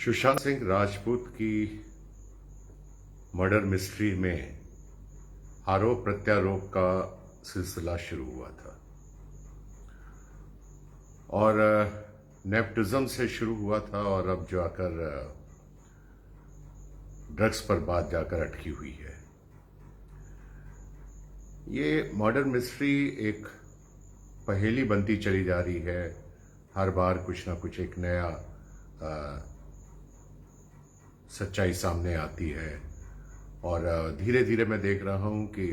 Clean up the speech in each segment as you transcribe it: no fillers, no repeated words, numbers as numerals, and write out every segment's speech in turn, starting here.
सुशांत सिंह राजपूत की murder mystery में आरोप प्रत्यारोप का सिलसिला शुरू हुआ था और नेपोटिज्म से शुरू हुआ था और अब जाकर ड्रग्स पर बात जाकर अटकी हुई है। ये मर्डर मिस्ट्री एक पहेली बनती चली जा रही है। हर बार कुछ ना कुछ एक नया सच्चाई सामने आती है और धीरे धीरे मैं देख रहा हूं कि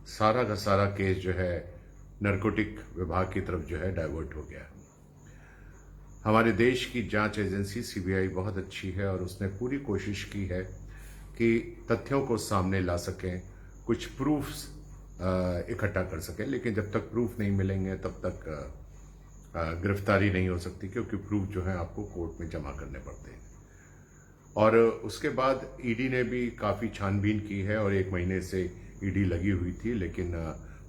सारा का सारा केस जो है नारकोटिक विभाग की तरफ जो है डाइवर्ट हो गया। हमारे देश की जांच एजेंसी सीबीआई बहुत अच्छी है और उसने पूरी कोशिश की है कि तथ्यों को सामने ला सकें, कुछ प्रूफ्स इकट्ठा कर सकें, लेकिन जब तक प्रूफ नहीं मिलेंगे तब तक गिरफ्तारी नहीं हो सकती, क्योंकि प्रूफ जो है आपको कोर्ट में जमा करने पड़ते हैं। और उसके बाद ईडी ने भी काफ़ी छानबीन की है और 1 महीने से ईडी लगी हुई थी, लेकिन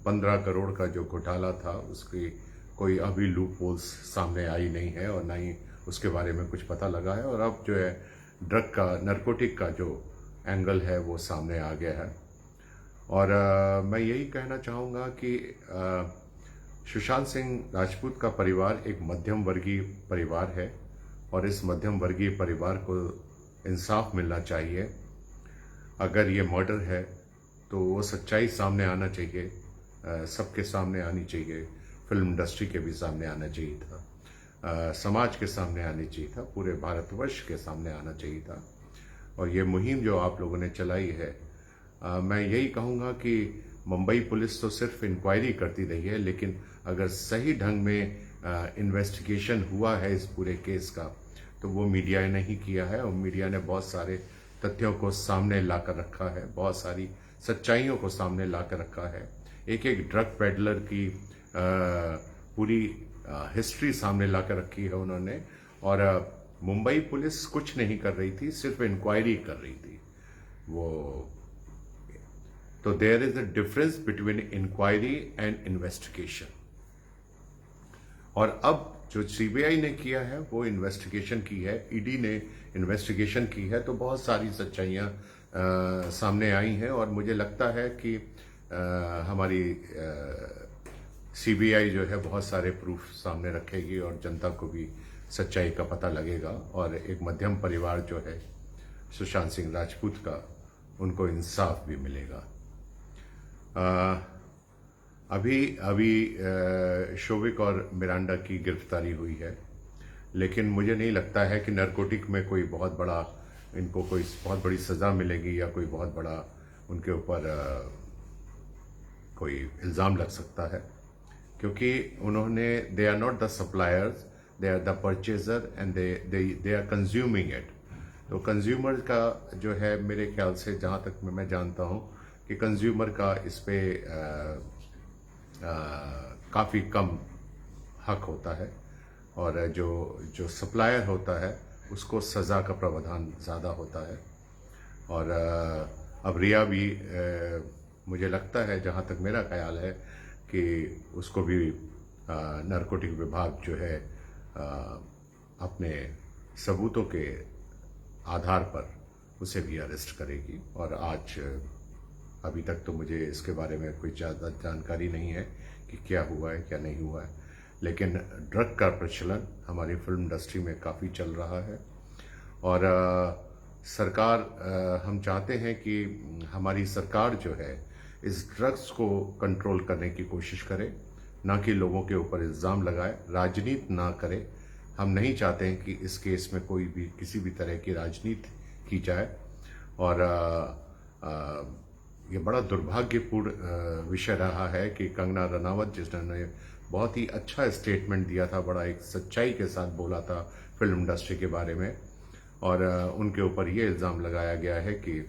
15 करोड़ का जो घोटाला था उसकी कोई अभी लूप होल्स सामने आई नहीं है और ना ही उसके बारे में कुछ पता लगा है। और अब जो है ड्रग का, नारकोटिक का जो एंगल है वो सामने आ गया है। और मैं यही कहना चाहूँगा कि सुशांत सिंह राजपूत का परिवार एक मध्यम वर्गीय परिवार है और इस मध्यम वर्गीय परिवार को इंसाफ मिलना चाहिए। अगर ये मर्डर है तो वो सच्चाई सामने आना चाहिए, सबके सामने आनी चाहिए, फिल्म इंडस्ट्री के भी सामने आना चाहिए था, समाज के सामने आनी चाहिए था, पूरे भारतवर्ष के सामने आना चाहिए था। और ये मुहिम जो आप लोगों ने चलाई है, मैं यही कहूँगा कि मुंबई पुलिस तो सिर्फ इंक्वायरी करती रही है, लेकिन अगर सही ढंग में इन्वेस्टिगेशन हुआ है इस पूरे केस का तो वो मीडिया ने नहीं किया है। और मीडिया ने बहुत सारे तथ्यों को सामने ला कर रखा है, बहुत सारी सच्चाइयों को सामने ला कर रखा है। एक एक ड्रग पेडलर की पूरी हिस्ट्री सामने ला कर रखी है उन्होंने। और मुंबई पुलिस कुछ नहीं कर रही थी, सिर्फ इंक्वायरी कर रही थी वो। तो there is a difference between inquiry and investigation. और अब जो सीबीआई ने किया है वो इन्वेस्टिगेशन की है, ईडी ने इन्वेस्टिगेशन की है, तो बहुत सारी सच्चाइयाँ सामने आई हैं। और मुझे लगता है कि हमारी सीबीआई जो है बहुत सारे प्रूफ सामने रखेगी और जनता को भी सच्चाई का पता लगेगा और एक मध्यम परिवार जो है सुशांत सिंह राजपूत का, उनको इंसाफ भी मिलेगा। अभी शोविक और मिरांडा की गिरफ्तारी हुई है, लेकिन मुझे नहीं लगता है कि नारकोटिक में कोई बहुत बड़ा, इनको कोई बहुत बड़ी सज़ा मिलेगी या कोई बहुत बड़ा उनके ऊपर कोई इल्ज़ाम लग सकता है, क्योंकि उन्होंने, they are not the suppliers, they are the purchaser and they are consuming it. तो कंज्यूमर का जो है, मेरे ख्याल से जहाँ तक मैं जानता हूँ कि कंज्यूमर का इस पे काफ़ी कम हक होता है और जो सप्लायर होता है उसको सज़ा का प्रावधान ज़्यादा होता है। और अब रिया भी मुझे लगता है, जहाँ तक मेरा ख्याल है, कि उसको भी नारकोटिक विभाग जो है अपने सबूतों के आधार पर उसे भी अरेस्ट करेगी। और आज अभी तक तो मुझे इसके बारे में कोई ज़्यादा जानकारी नहीं है कि क्या हुआ है क्या नहीं हुआ है, लेकिन ड्रग का प्रचलन हमारी फिल्म इंडस्ट्री में काफ़ी चल रहा है। और सरकार, हम चाहते हैं कि हमारी सरकार जो है इस ड्रग्स को कंट्रोल करने की कोशिश करे, ना कि लोगों के ऊपर इल्ज़ाम लगाए, राजनीति ना करे। हम नहीं चाहते हैं कि इस केस में कोई भी किसी भी तरह की राजनीति की जाए। और ये बड़ा दुर्भाग्यपूर्ण विषय रहा है कि कंगना रनावत, जिन्होंने बहुत ही अच्छा स्टेटमेंट दिया था, बड़ा एक सच्चाई के साथ बोला था फिल्म इंडस्ट्री के बारे में, और उनके ऊपर ये इल्ज़ाम लगाया गया है कि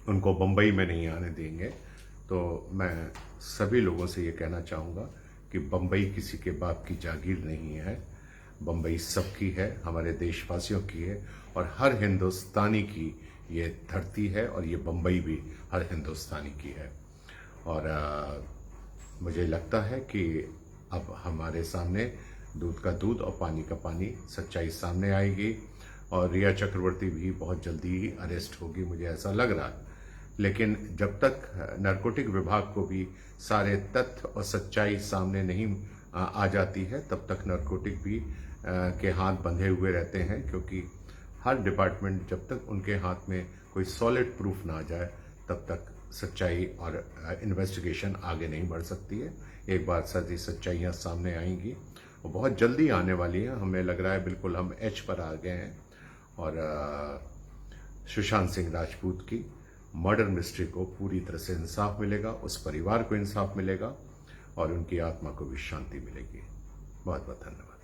उनको बम्बई में नहीं आने देंगे। तो मैं सभी लोगों से ये कहना चाहूँगा कि बम्बई किसी के बाप की जागीर नहीं है, बम्बई सबकी है, हमारे देशवासियों की है और हर हिंदुस्तानी की ये धरती है, और ये बम्बई भी हर हिंदुस्तानी की है। और मुझे लगता है कि अब हमारे सामने दूध का दूध और पानी का पानी, सच्चाई सामने आएगी और रिया चक्रवर्ती भी बहुत जल्दी ही अरेस्ट होगी, मुझे ऐसा लग रहा है। लेकिन जब तक नारकोटिक विभाग को भी सारे तथ्य और सच्चाई सामने नहीं आ जाती है, तब तक नारकोटिक भी के हाथ बंधे हुए रहते हैं, क्योंकि हर डिपार्टमेंट जब तक उनके हाथ में कोई सॉलिड प्रूफ ना आ जाए तब तक सच्चाई और इन्वेस्टिगेशन आगे नहीं बढ़ सकती है। एक बार सारी सच्चाइयाँ सामने आएंगी, वो बहुत जल्दी आने वाली हैं। हमें लग रहा है बिल्कुल हम एच पर आ गए हैं और सुशांत सिंह राजपूत की मर्डर मिस्ट्री को पूरी तरह से इंसाफ मिलेगा, उस परिवार को इंसाफ मिलेगा और उनकी आत्मा को भी शांति मिलेगी। बहुत बहुत धन्यवाद।